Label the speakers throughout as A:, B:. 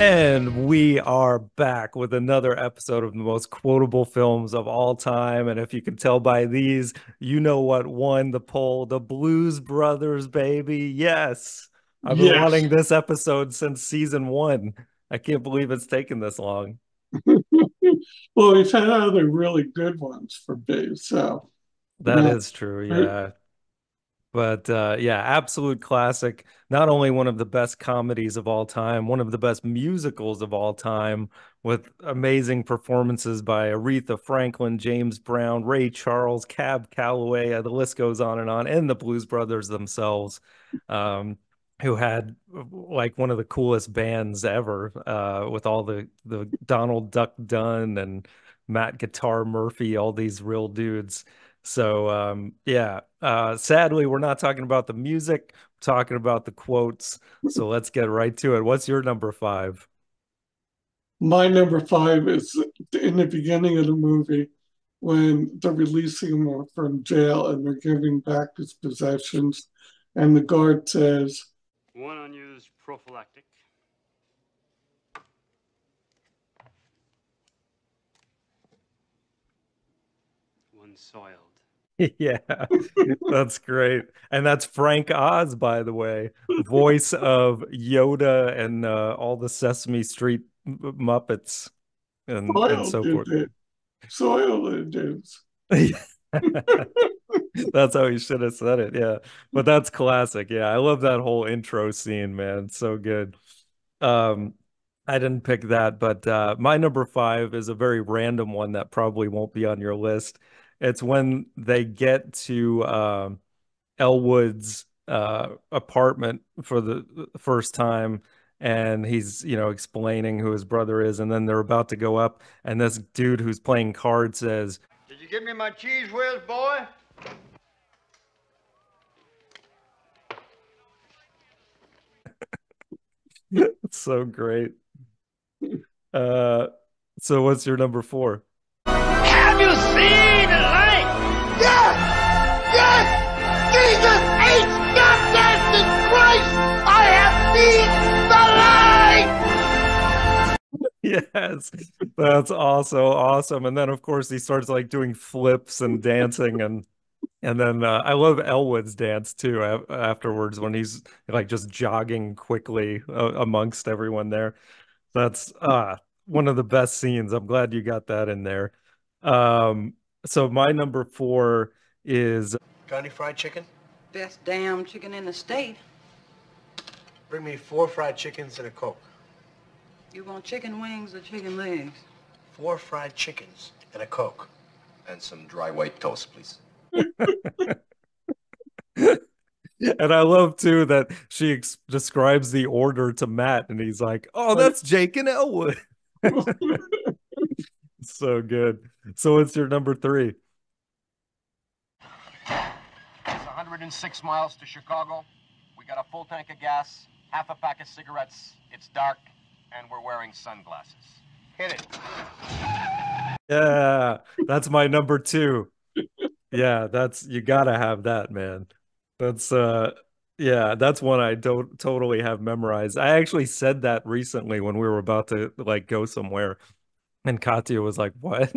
A: And we are back with another episode of the most quotable films of all time. And if you can tell by these, you know what won the poll, the Blues Brothers, baby. Yes. I've been
B: Yes.
A: wanting this episode since season one. I can't believe it's taken this long.
B: Well, we've had other really good ones for me. So,
A: That
B: uh,
A: is true. Yeah. But yeah, absolute classic. Not only one of the best comedies of all time, one of the best musicals of all time, with amazing performances by Aretha Franklin, James Brown, Ray Charles, Cab Calloway. The list goes on, and the Blues Brothers themselves, um, who had like one of the coolest bands ever, with all the Donald Duck Dunn and Matt Guitar Murphy, all these real dudes. So yeah, sadly, we're not talking about the music, we're talking about the quotes. So let's get right to it. What's your number five?
B: my number five is in the beginning of the movie when they're releasing him from jail and they're giving back his possessions. And the guard says,
C: One unused prophylactic. One soiled.
A: Yeah, that's great. And that's Frank Oz, by the way, voice of Yoda and all the Sesame Street Muppets and
B: soiled
A: so
B: it,
A: forth.
B: it. Soiled it is.
A: That's how he should have said it. Yeah. But that's classic. Yeah. I love that whole intro scene, man. It's so good. Um, I didn't pick that, but my number five is a very random one that probably won't be on your list. It's when they get to Elwood's apartment for the first time, and he's, explaining who his brother is, and then they're about to go up, and this dude who's playing cards says,
D: Did you give me my cheese whiz, boy?
A: it's so great. Uh, so what's your number four?
D: Have you seen the light? Yes! Yes! Jesus H. Goddamn Christ! I have seen the light!
A: Yes, that's also awesome. And then of course he starts like doing flips and dancing, and then I love Elwood's dance too afterwards when he's like just jogging quickly amongst everyone there. That's one of the best scenes. I'm glad you got that in there. Um, so my number four is
E: Got any fried chicken?
F: Best damn chicken in the state.
E: Bring me 4 fried chickens and a Coke.
F: You want chicken wings or chicken legs?
E: 4 fried chickens and a Coke.
G: And some dry white toast, please.
A: and I love too that she describes the order to Matt, and he's like, "Oh,
B: Like,
A: that's Jake and Elwood." So good. So what's your number three?
H: It's 106 miles to Chicago. We got a full tank of gas, half a pack of cigarettes. It's dark, and we're wearing sunglasses. Hit it.
A: Yeah, that's my number two. Yeah, that's you gotta have that, man. That's yeah, that's one I don't totally have memorized. I actually said that recently when we were about to like go somewhere, and Katya was like, "What?"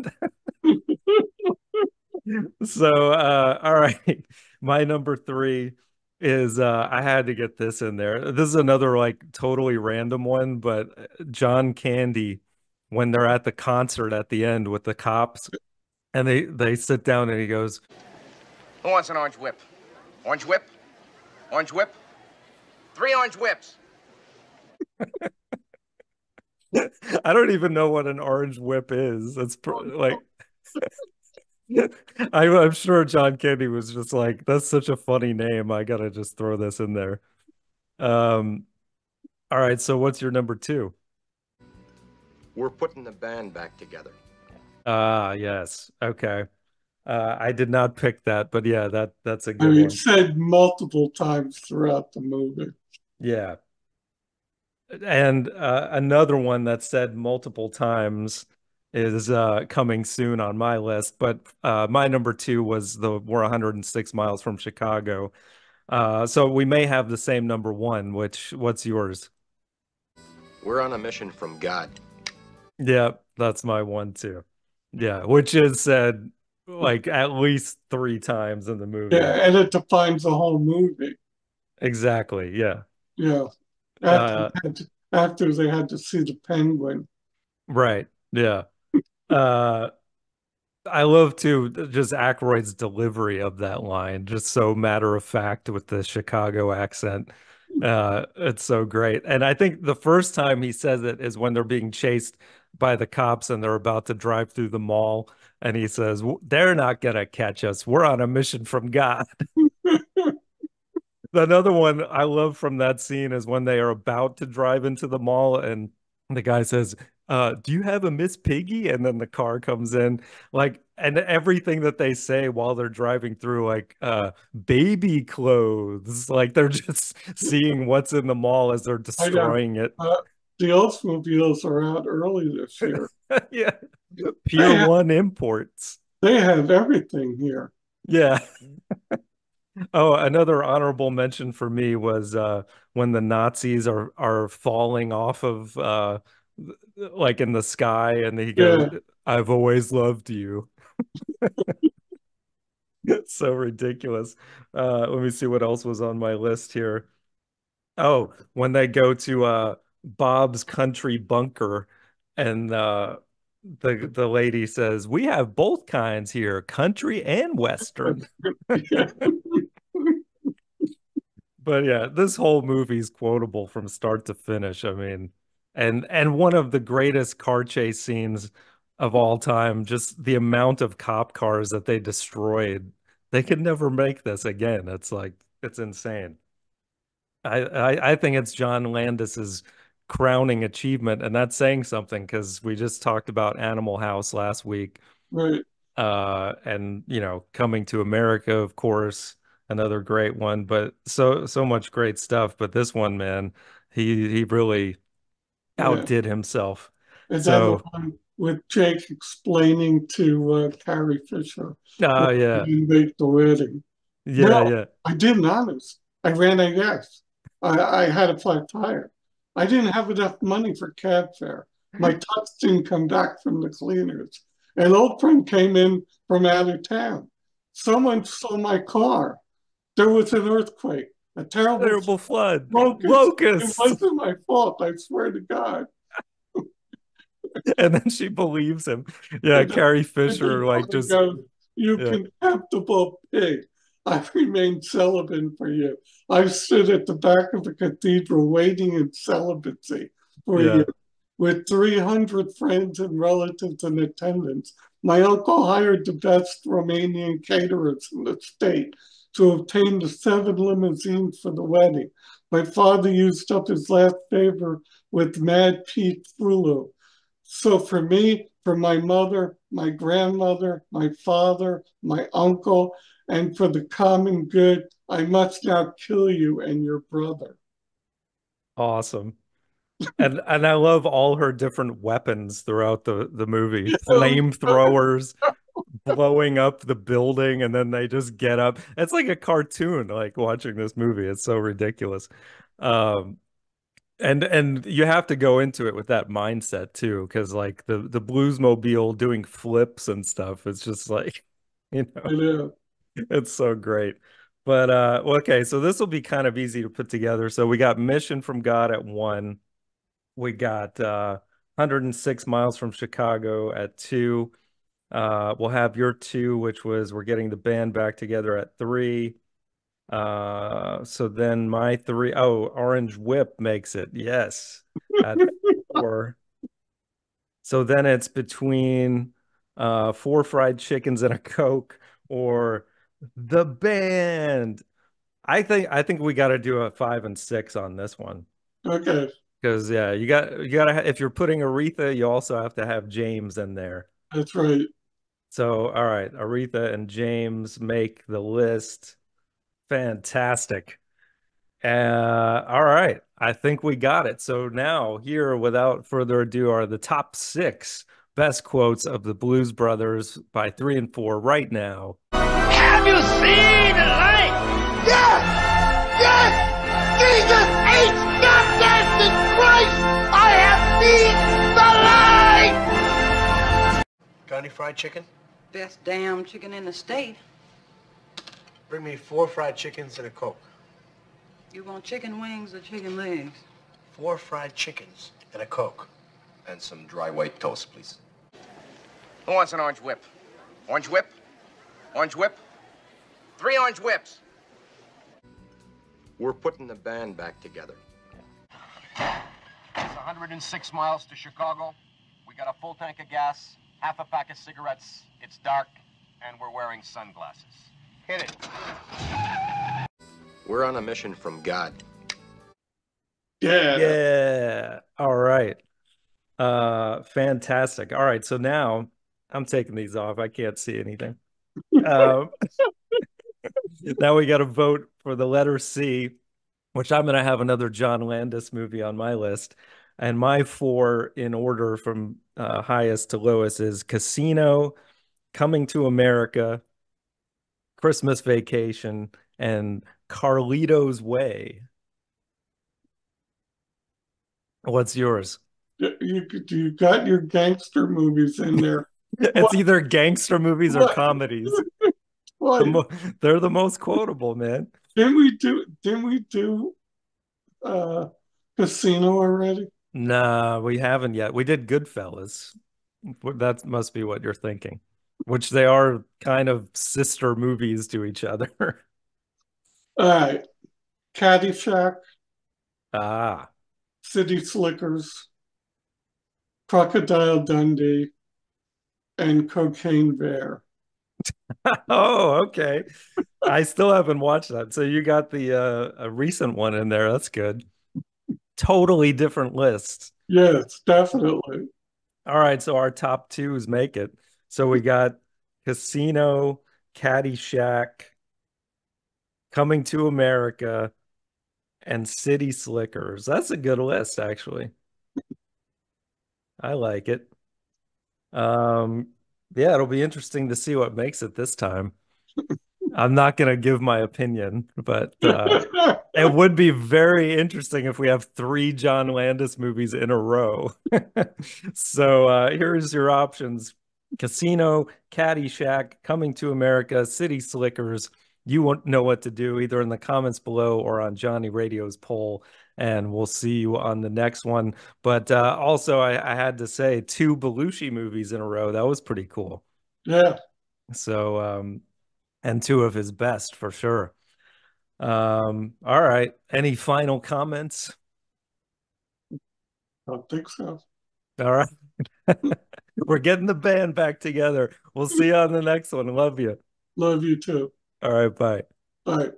A: So, all right. My number three is I had to get this in there. This is another like totally random one, but John Candy, when they're at the concert at the end with the cops, and they sit down and he goes,
H: Who wants an orange whip? Orange whip? Orange whip? 3 orange whips.
A: I don't even know what an orange whip is. It's like I'm sure John Candy was just like, that's such a funny name. I gotta just throw this in there. Um, all right, so what's your number two?
G: We're putting the band back together.
A: Ah, yes. Okay. I did not pick that, but yeah, that's a
B: I
A: good
B: mean,
A: one.
B: said multiple times throughout the movie.
A: Yeah. And another one that said multiple times is coming soon on my list, but my number two was the we're 106 miles from Chicago. So we may have the same number one, which what's yours?
G: We're on a mission from God.
A: Yeah, that's my one too. Yeah, which is said like at least three times in the movie.
B: Yeah, and it defines the whole movie.
A: Exactly. Yeah.
B: Yeah.
A: Uh,
B: After they had to see the penguin.
A: right. Yeah. Uh, I love too just Aykroyd's delivery of that line, just so matter of fact with the Chicago accent. It's so great. And I think the first time he says it is when they're being chased by the cops and they're about to drive through the mall. And he says, They're not gonna catch us. We're on a mission from God." Another one I love from that scene is when they are about to drive into the mall and the guy says, do you have a Miss Piggy? And then the car comes in, like, and everything that they say while they're driving through, like, baby clothes, like they're just seeing what's in the mall as they're
B: I know.
A: destroying it.
B: The Oldsmobiles are out early this year.
A: Yeah. Pier 1 imports.
B: They have everything here.
A: Yeah. Oh, another honorable mention for me was when the Nazis are falling off of like in the sky and he goes,
B: Yeah,
A: "I've always loved you." It's so ridiculous. Let me see what else was on my list here. Oh, when they go to Bob's country bunker and the lady says, "We have both kinds here, country and western."
B: yeah,
A: But yeah, this whole movie's quotable from start to finish. I mean, and one of the greatest car chase scenes of all time, just the amount of cop cars that they destroyed. They could never make this again. It's like it's insane. I think it's John Landis's crowning achievement, and that's saying something because we just talked about Animal House last week.
B: right.
A: And Coming to America, of course, another great one, but so much great stuff. But this one, man, he really
B: Yeah.
A: outdid himself.
B: And then the
A: So
B: one with Jake explaining to Carrie Fisher why he
A: yeah,
B: didn't make the wedding.
A: yeah,
B: No,
A: yeah,
B: I didn't, honest. I ran a gas. I had a flat tire. I didn't have enough money for cab fare. My tux didn't come back from the cleaners. An old friend came in from out of town. Someone stole my car. There was an earthquake, a terrible
A: terrible flood,
B: locust. It
A: locust.
B: wasn't my fault, I swear to God.
A: And then she believes him. Yeah,
B: And
A: Carrie
B: then
A: Fisher, like
B: he
A: just
B: goes, "You
A: yeah,
B: contemptible pig. I've remained celibate for you. I've stood at the back of the cathedral waiting in celibacy for
A: yeah.
B: you. With 300 friends and relatives in attendance, my uncle hired the best Romanian caterers in the state to obtain the 7 limousines for the wedding. My father used up his last favor with Mad Pete Frullo. So for me, for my mother, my grandmother, my father, my uncle, and for the common good, I must now kill you and your brother."
A: Awesome. And I love all her different weapons throughout the movie. Flamethrowers, blowing up the building, and then they just get up. It's like a cartoon, like watching this movie. It's so ridiculous. Um, and you have to go into it with that mindset too, because like the Bluesmobile doing flips and stuff, it's just like,
B: I know.
A: it's so great. But okay, so this will be kind of easy to put together. So we got Mission from God at 1. We got 106 miles from Chicago at 2. We'll have your 2, which was we're getting the band back together at 3. So then my 3, oh, Orange Whip makes it. Yes, at 4. So then it's between 4 fried chickens and a Coke or the band. I think we got to do a 5 and 6 on this one.
B: Okay,
A: Because yeah, you gotta if you're putting Aretha, you also have to have James in there.
B: that's right.
A: So all right, Aretha and James make the list. Fantastic. All right, I think we got it. So now here, without further ado, are the top 6 best quotes of the Blues Brothers by 3 and 4 right now.
D: Have you seen the light? Yes! Yes! Jesus H. God Christ! I
E: any fried chicken?
F: Best damn chicken in the state.
E: Bring me 4 fried chickens and a Coke.
F: You want chicken wings or chicken legs?
E: 4 fried chickens and a Coke.
H: And some dry white toast, please. Who wants an orange whip? Orange whip? Orange whip? 3 orange whips.
G: We're putting the band back together.
H: It's 106 miles to Chicago. We got a full tank of gas, half a pack of cigarettes. It's dark, and we're wearing sunglasses. Hit it.
G: We're on a mission from God.
B: Yeah.
A: Yeah. All right. Fantastic. All right. So now I'm taking these off. I can't see anything. Um, now we got to vote for the letter C, which I'm going to have another John Landis movie on my list. And my 4 in order from highest to lowest is Casino, Coming to America, Christmas Vacation, and Carlito's Way. What's yours?
B: You got your gangster movies in there.
A: It's either gangster movies or
B: What?
A: comedies.
B: What?
A: They're the most quotable, man.
B: Didn't we do Casino already?
A: Nah, we haven't yet. We did Goodfellas. That must be what you're thinking, which they are kind of sister movies to each other.
B: All right. Caddyshack,
A: Ah.
B: City Slickers, Crocodile Dundee, and Cocaine Bear.
A: Oh, okay. I still haven't watched that. So you got the a recent one in there. That's good. Totally different list.
B: Yes, definitely.
A: All right, so our top twos make it. So we got Casino, Caddyshack, Coming to America, and City Slickers. That's a good list, actually. I like it. Um, yeah, it'll be interesting to see what makes it this time. I'm not gonna give my opinion, but it would be very interesting if we have 3 John Landis movies in a row. So here's your options: Casino, Caddyshack, Coming to America, City Slickers. You won't know what to do either in the comments below or on Johnny Radio's poll, and we'll see you on the next one. But also, I had to say 2 Belushi movies in a row. That was pretty cool.
B: Yeah,
A: So and 2 of his best for sure. All right. Any final comments?
B: I don't think so.
A: All right. We're getting the band back together. We'll see you on the next one. Love you.
B: Love you too.
A: All right. Bye.
B: Bye.